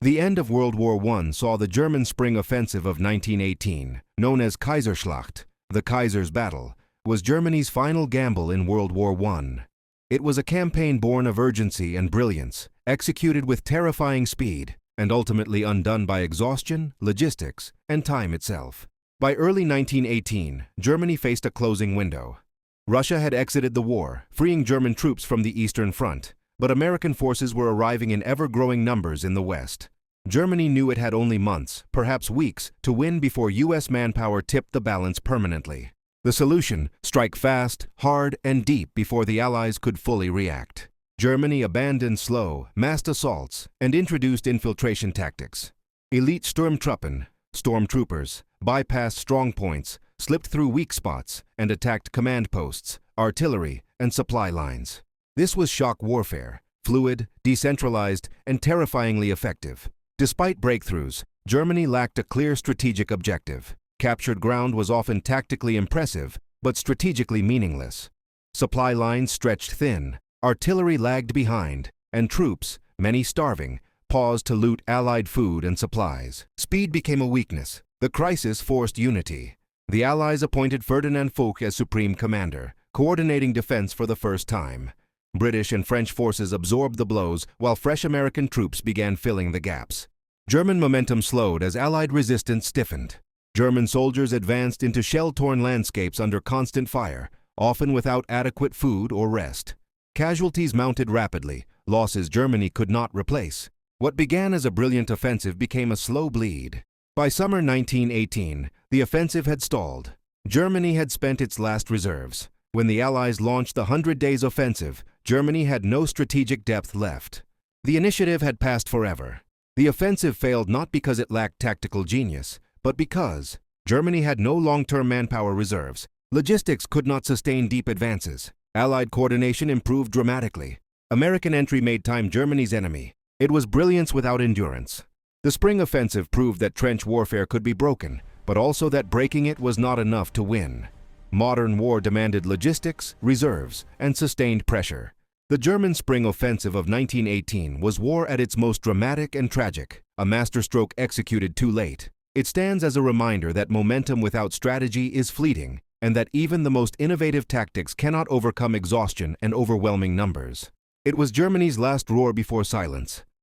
The end of World War I saw the German Spring Offensive of 1918, known as Kaiserschlacht, the Kaiser's Battle, was Germany's final gamble in World War I. It was a campaign born of urgency and brilliance, executed with terrifying speed, and ultimately undone by exhaustion, logistics, and time itself. By early 1918, Germany faced a closing window. Russia had exited the war, freeing German troops from the Eastern Front, but American forces were arriving in ever-growing numbers in the West. Germany knew it had only months, perhaps weeks, to win before U.S. manpower tipped the balance permanently. The solution: strike fast, hard, and deep before the Allies could fully react. Germany abandoned slow, massed assaults and introduced infiltration tactics. Elite Sturmtruppen, stormtroopers, bypassed strong points, slipped through weak spots, and attacked command posts, artillery, and supply lines. This was shock warfare, fluid, decentralized, and terrifyingly effective. Despite breakthroughs, Germany lacked a clear strategic objective. Captured ground was often tactically impressive, but strategically meaningless. Supply lines stretched thin, artillery lagged behind, and troops, many starving, paused to loot Allied food and supplies. Speed became a weakness. The crisis forced unity. The Allies appointed Ferdinand Foch as supreme commander, coordinating defense for the first time. British and French forces absorbed the blows while fresh American troops began filling the gaps. German momentum slowed as Allied resistance stiffened. German soldiers advanced into shell-torn landscapes under constant fire, often without adequate food or rest. Casualties mounted rapidly, losses Germany could not replace. What began as a brilliant offensive became a slow bleed. By summer 1918, the offensive had stalled. Germany had spent its last reserves. When the Allies launched the 100 Days Offensive, Germany had no strategic depth left. The initiative had passed forever. The offensive failed not because it lacked tactical genius, but because Germany had no long-term manpower reserves. Logistics could not sustain deep advances. Allied coordination improved dramatically. American entry made time Germany's enemy. It was brilliance without endurance. The Spring Offensive proved that trench warfare could be broken, but also that breaking it was not enough to win. Modern war demanded logistics, reserves, and sustained pressure. The German Spring Offensive of 1918 was war at its most dramatic and tragic, a masterstroke executed too late. It stands as a reminder that momentum without strategy is fleeting, and that even the most innovative tactics cannot overcome exhaustion and overwhelming numbers. It was Germany's last roar before silence.